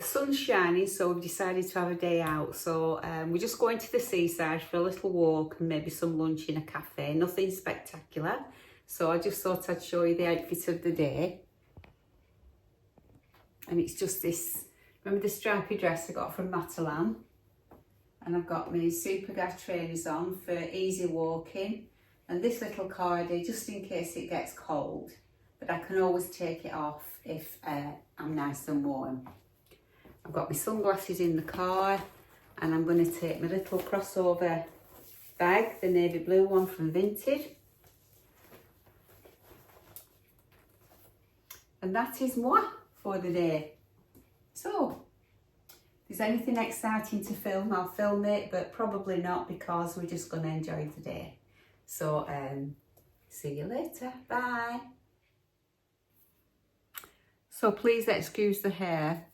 Sun's shining, so we've decided to have a day out. So we're just going to the seaside for a little walk and maybe some lunch in a cafe. Nothing spectacular. So I just thought I'd show you the outfit of the day. And it's just this, remember the stripy dress I got from Matalan? And I've got my Superga trainers on for easy walking. And this little cardi, just in case it gets cold. But I can always take it off if I'm nice and warm. I've got my sunglasses in the car, and I'm going to take my little crossover bag, the navy blue one from Vinted. And that is moi for the day. So, if there's anything exciting to film, I'll film it, but probably not, because we're just going to enjoy the day. So, see you later. Bye. So please excuse the hair.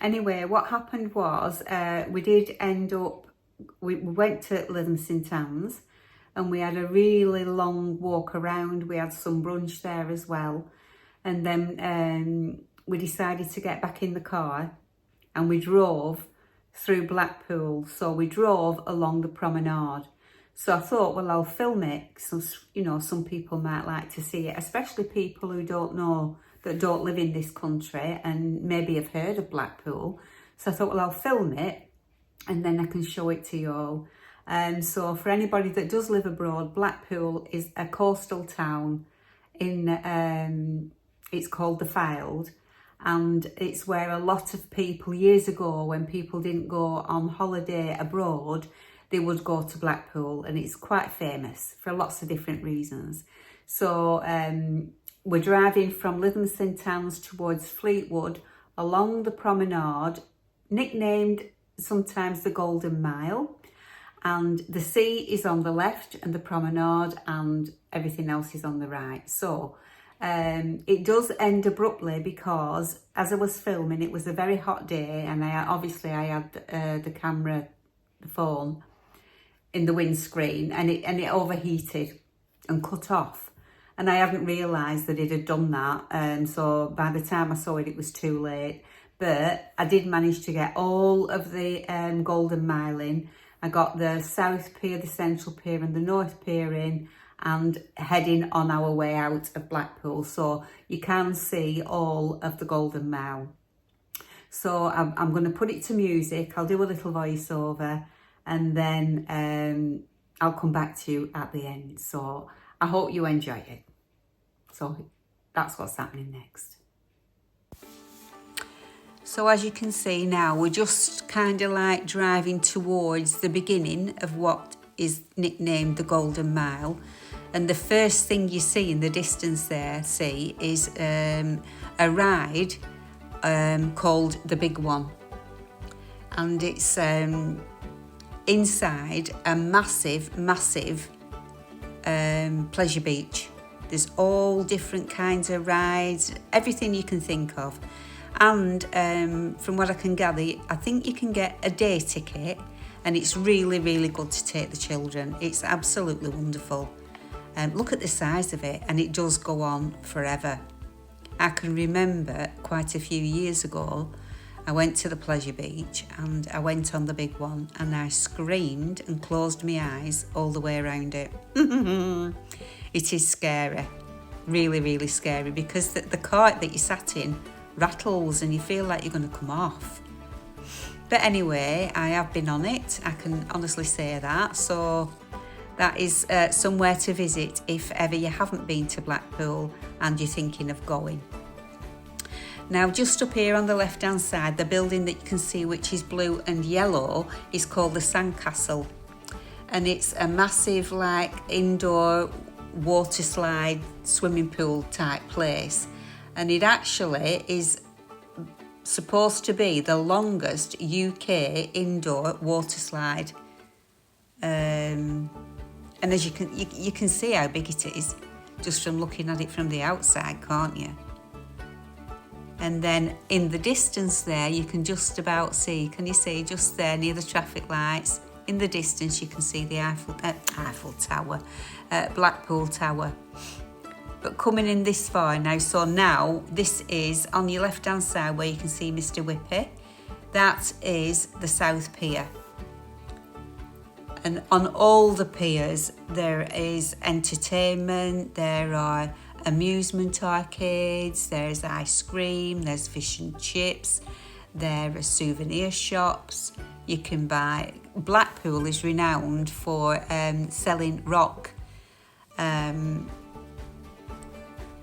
Anyway, what happened was we did end up, we went to Lynn St Anne's, and we had a really long walk around. We had some brunch there as well. And then we decided to get back in the car, and we drove through Blackpool. So we drove along the promenade. So I thought, well, I'll film it. So, you know, some people might like to see it, especially people who don't know, that don't live in this country and maybe have heard of Blackpool. So I thought, well, I'll film it and then I can show it to you all. So for anybody that does live abroad, Blackpool is a coastal town in, it's called the Fylde, and it's where a lot of people years ago, when people didn't go on holiday abroad, they would go to Blackpool, and it's quite famous for lots of different reasons. So we're driving from Lynn St Anne's towards Fleetwood along the promenade, nicknamed sometimes the Golden Mile, and the sea is on the left and the promenade and everything else is on the right. So it does end abruptly because as I was filming, it was a very hot day, and I had the camera, the phone, in the windscreen, and it overheated and cut off. And I hadn't realised that it had done that. So by the time I saw it, it was too late. But I did manage to get all of the Golden Mile in. I got the South Pier, the Central Pier and the North Pier in, and heading on our way out of Blackpool. So you can see all of the Golden Mile. So I'm going to put it to music. I'll do a little voiceover, and then I'll come back to you at the end. So I hope you enjoy it. So that's what's happening next. So as you can see now, we're just kind of like driving towards the beginning of what is nicknamed the Golden Mile. And the first thing you see in the distance there, is a ride called the Big One. And it's inside a massive pleasure beach. There's all different kinds of rides, everything you can think of. And from what I can gather, I think you can get a day ticket, and it's really, really good to take the children. It's absolutely wonderful. Look at the size of it, and it does go on forever. I can remember quite a few years ago, I went to the pleasure beach and I went on the Big One, and I screamed and closed my eyes all the way around it. It is scary, really, really scary, because the cart that you sat in rattles and you feel like you're going to come off. But anyway, I have been on it, I can honestly say that. So that is somewhere to visit if ever you haven't been to Blackpool and you're thinking of going. Now, just up here on the left hand side, the building that you can see, which is blue and yellow, is called the Sandcastle, and it's a massive like indoor water slide swimming pool type place, and it actually is supposed to be the longest UK indoor water slide. And as you can see how big it is just from looking at it from the outside, can't you? And then in the distance there, you can just about see, can you see just there near the traffic lights, in the distance you can see the Eiffel Tower, Blackpool Tower. But coming in this far now, so now this is on your left hand side where you can see Mr. Whippy. That is the South Pier. And on all the piers there is entertainment, there are amusement arcades, there's ice cream, there's fish and chips, there are souvenir shops. You can buy, Blackpool is renowned for selling rock.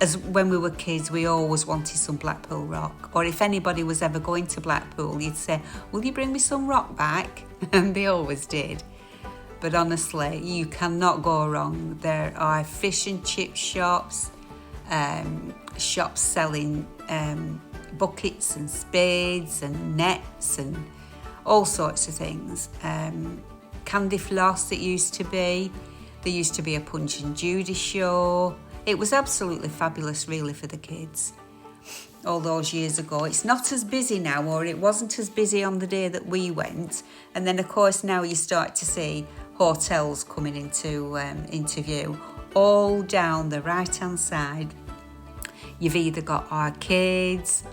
As when we were kids, we always wanted some Blackpool rock. Or if anybody was ever going to Blackpool, you'd say, will you bring me some rock back? And they always did. But honestly, you cannot go wrong. There are fish and chip shops, shops selling buckets and spades and nets and all sorts of things. Candy floss it used to be. There used to be a Punch and Judy show. It was absolutely fabulous really for the kids all those years ago. It's not as busy now, or it wasn't as busy on the day that we went. And then of course now you start to see hotels coming into view all down the right hand side. You've either got arcades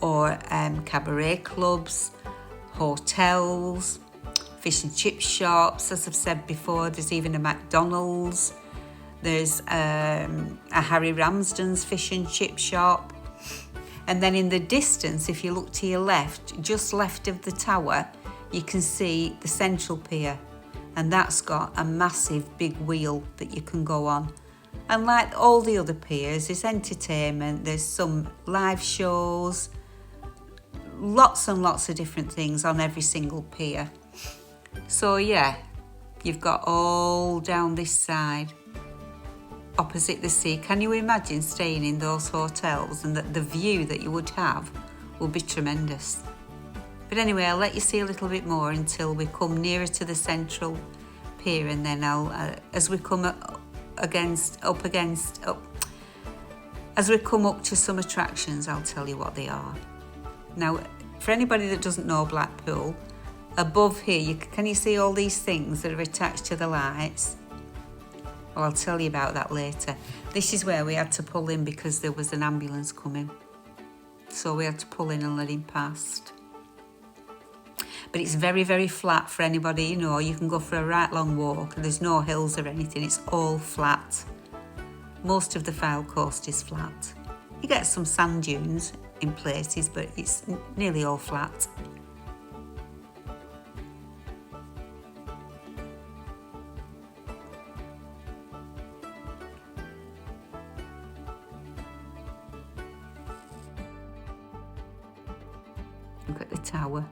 or cabaret clubs, hotels, fish and chip shops, as I've said before. There's even a McDonald's. There's a Harry Ramsden's fish and chip shop. And then in the distance, if you look to your left, just left of the tower, you can see the Central Pier. And that's got a massive big wheel that you can go on. And like all the other piers, there's entertainment, there's some live shows, lots and lots of different things on every single pier. So yeah, you've got all down this side, opposite the sea. Can you imagine staying in those hotels, and the view that you would have would be tremendous. But anyway, I'll let you see a little bit more until we come nearer to the Central Pier, and then I'll, as we come up to some attractions, I'll tell you what they are. Now, for anybody that doesn't know Blackpool, above here, can you see all these things that are attached to the lights? Well, I'll tell you about that later. This is where we had to pull in because there was an ambulance coming. So we had to pull in and let him past. But it's very, very flat for anybody, you know. You can go for a right long walk. There's no hills or anything. It's all flat. Most of the Fylde coast is flat. You get some sand dunes in places, but it's nearly all flat. Look at the tower.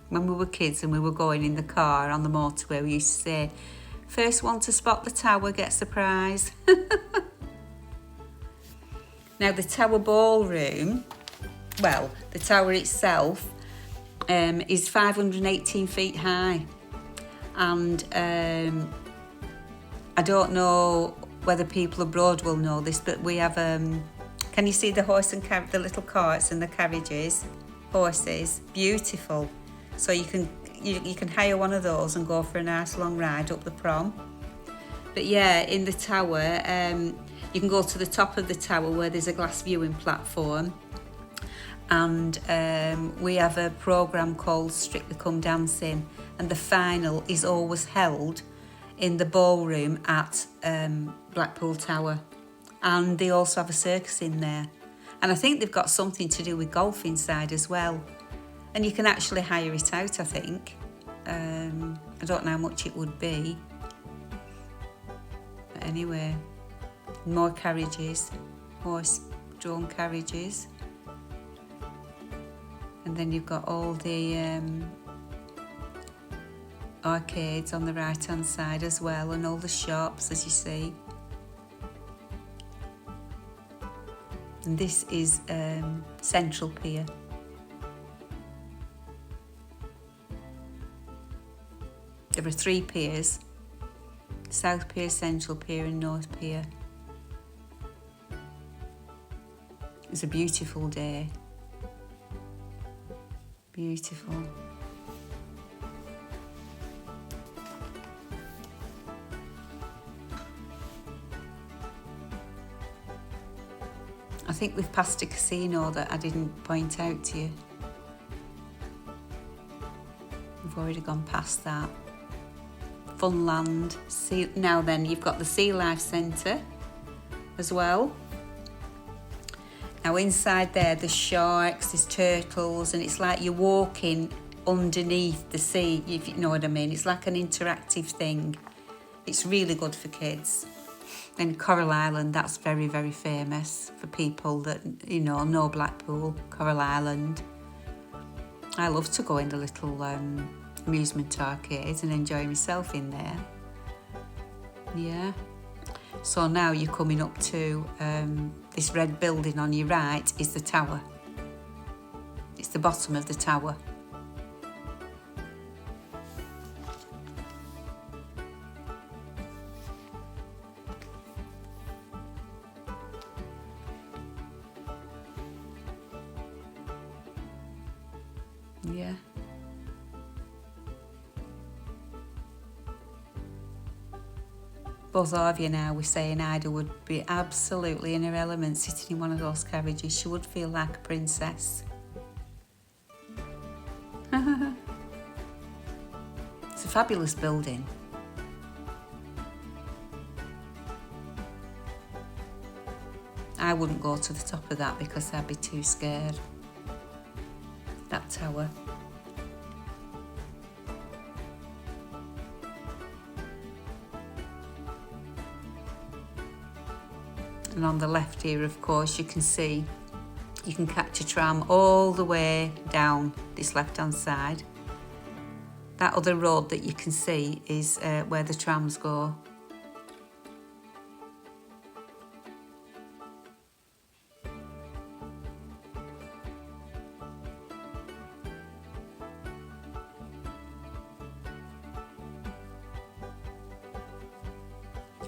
When we were kids and we were going in the car on the motorway, we used to say, first one to spot the tower gets a prize. Now the Tower Ballroom, well, the tower itself is 518 feet high. And I don't know whether people abroad will know this, but we have, can you see the horse and the little carts and the carriages? Horses, beautiful. So you can hire one of those and go for a nice long ride up the prom. But yeah, in the tower, you can go to the top of the tower where there's a glass viewing platform. And we have a programme called Strictly Come Dancing, and the final is always held in the ballroom at Blackpool Tower. And they also have a circus in there. And I think they've got something to do with golf inside as well. And you can actually hire it out, I think. I don't know how much it would be. But anyway, more carriages, horse-drawn carriages. And then you've got all the arcades on the right-hand side as well, and all the shops, as you see. And this is Central Pier. There are 3 piers: South Pier, Central Pier and North Pier. It's a beautiful day. Beautiful. I think we've passed a casino that I didn't point out to you. We've already gone past that. Funland. Now then, you've got the Sea Life Centre as well. Now inside there's sharks, there's turtles, and it's like you're walking underneath the sea, if you know what I mean. It's like an interactive thing. It's really good for kids. And Coral Island, that's very, very famous for people that, know Blackpool, Coral Island. I love to go in the little amusement arcades and enjoy myself in there. Yeah. So now you're coming up to this red building on your right is the tower. It's the bottom of the tower. Yeah. Both of you now were saying Ida would be absolutely in her element sitting in one of those carriages. She would feel like a princess. It's a fabulous building. I wouldn't go to the top of that because I'd be too scared. That tower. And on the left here, of course, you can see you can catch a tram all the way down this left-hand side. That other road that you can see is where the trams go.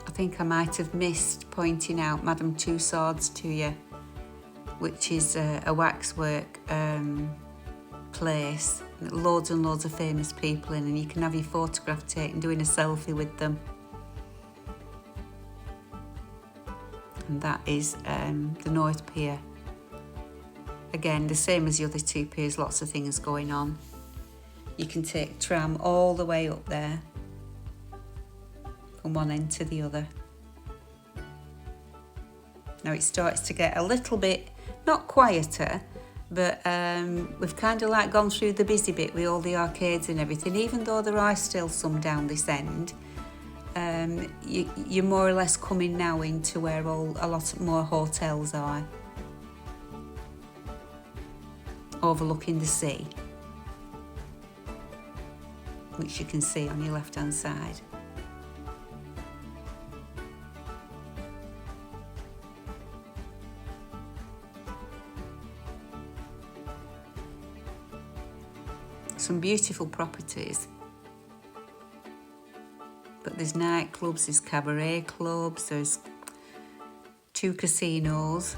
I think I might have missed pointing out Madame Two Swords to you, which is a waxwork place. Loads and loads of famous people in, and you can have your photograph taken doing a selfie with them. And that is the North Pier. Again, the same as the other two piers, lots of things going on. You can take tram all the way up there, from one end to the other. Now it starts to get a little bit, not quieter, but we've kind of like gone through the busy bit with all the arcades and everything. Even though there are still some down this end, you're more or less coming now into where a lot more hotels are, overlooking the sea, which you can see on your left hand side. Some beautiful properties, but there's nightclubs, there's cabaret clubs, there's 2 casinos.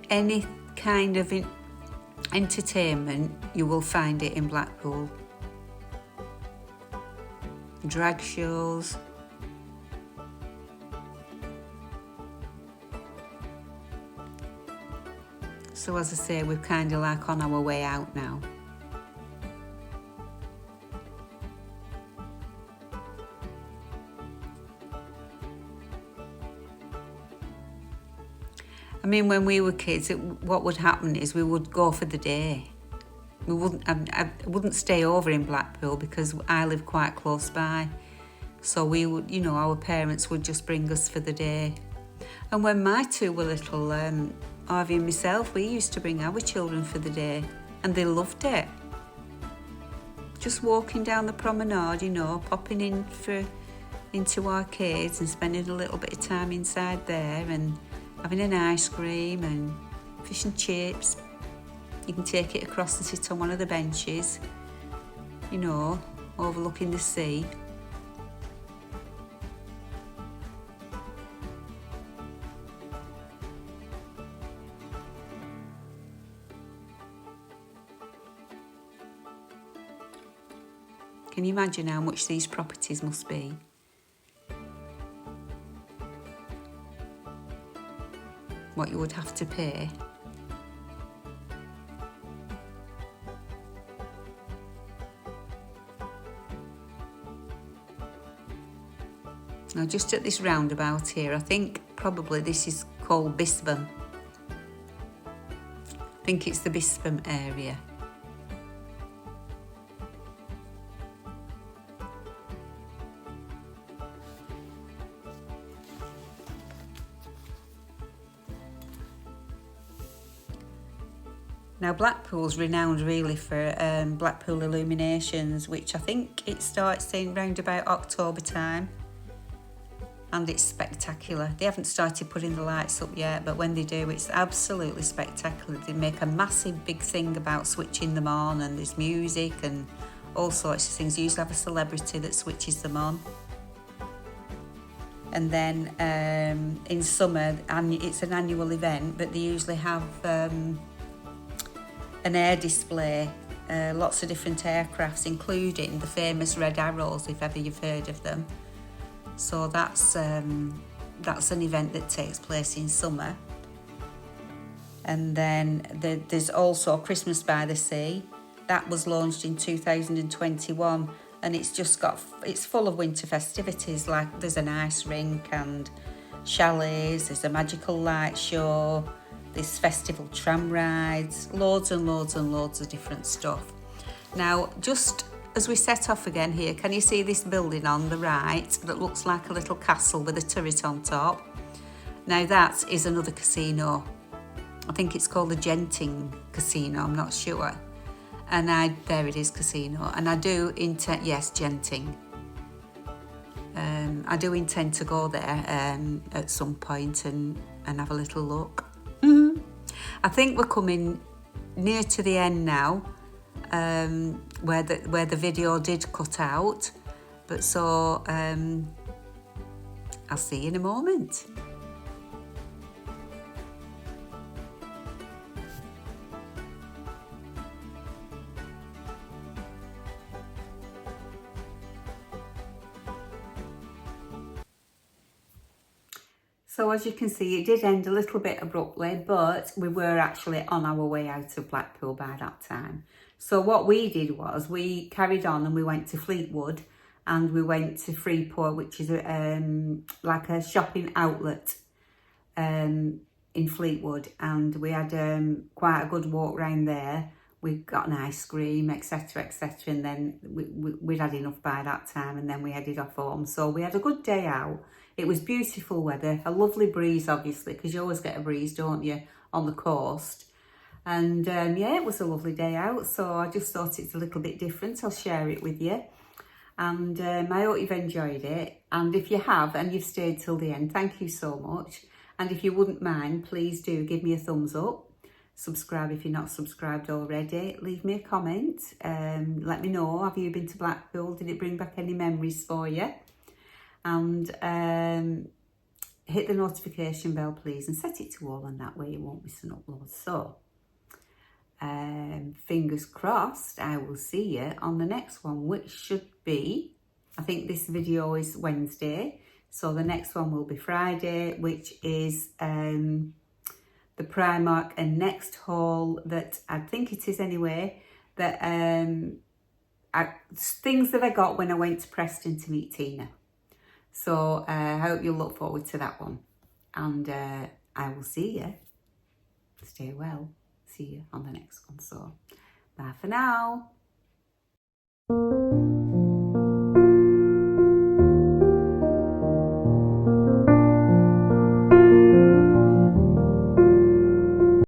Any kind of entertainment, you will find it in Blackpool. Drag shows. So as I say, we're kind of like on our way out now. I mean, when we were kids, what would happen is we would go for the day. We wouldn't. I wouldn't stay over in Blackpool because I live quite close by. So we would, our parents would just bring us for the day. And when my 2 were little, Harvey and myself, we used to bring our children for the day, and they loved it. Just walking down the promenade, popping into arcades and spending a little bit of time inside there and having an ice cream and fish and chips. You can take it across and sit on one of the benches, overlooking the sea. Can you imagine how much these properties must be? What you would have to pay. Now just at this roundabout here, I think probably this is called Bispham. I think it's the Bispham area. Now Blackpool's renowned really for Blackpool illuminations, which I think it starts in round about October time. And it's spectacular. They haven't started putting the lights up yet, but when they do, it's absolutely spectacular. They make a massive big thing about switching them on, and there's music and all sorts of things. They usually have a celebrity that switches them on. And then in summer, it's an annual event, but they usually have an air display, lots of different aircrafts, including the famous Red Arrows, if ever you've heard of them. So that's an event that takes place in summer. And then there's also Christmas by the Sea. That was launched in 2021, and it's full of winter festivities. Like there's an ice rink and chalets, there's a magical light show, there's festival tram rides, loads and loads and loads of different stuff. Now, just as we set off again here, can you see this building on the right that looks like a little castle with a turret on top? Now that is another casino. I think it's called the Genting Casino, I'm not sure. And there it is, casino. And I do intend, yes, Genting. I do intend to go there at some point and have a little look. I think we're coming near to the end now. Where the video did cut out, but so I'll see you in a moment. So as you can see, it did end a little bit abruptly, but we were actually on our way out of Blackpool by that time. So what we did was we carried on and we went to Fleetwood, and we went to Freeport, which is like a shopping outlet in Fleetwood, and we had quite a good walk round there. We got an ice cream, etc, etc, and then we'd had enough by that time, and then we headed off home. So we had a good day out. It was beautiful weather, a lovely breeze, obviously, because you always get a breeze, don't you, on the coast. And yeah, it was a lovely day out, so I just thought it's a little bit different. I'll share it with you. And I hope you've enjoyed it. And if you have, and you've stayed till the end, thank you so much. And if you wouldn't mind, please do give me a thumbs up. Subscribe if you're not subscribed already. Leave me a comment. Let me know, have you been to Blackpool? Did it bring back any memories for you? And hit the notification bell, please, and set it to all, and that way you won't miss an upload. So, fingers crossed, I will see you on the next one, which should be, I think this video is Wednesday, so the next one will be Friday, which is the Primark and Next haul that I think it is anyway, that things that I got when I went to Preston to meet Tina. So I hope you'll look forward to that one, and I will see you. Stay well. See you on the next one. So bye for now.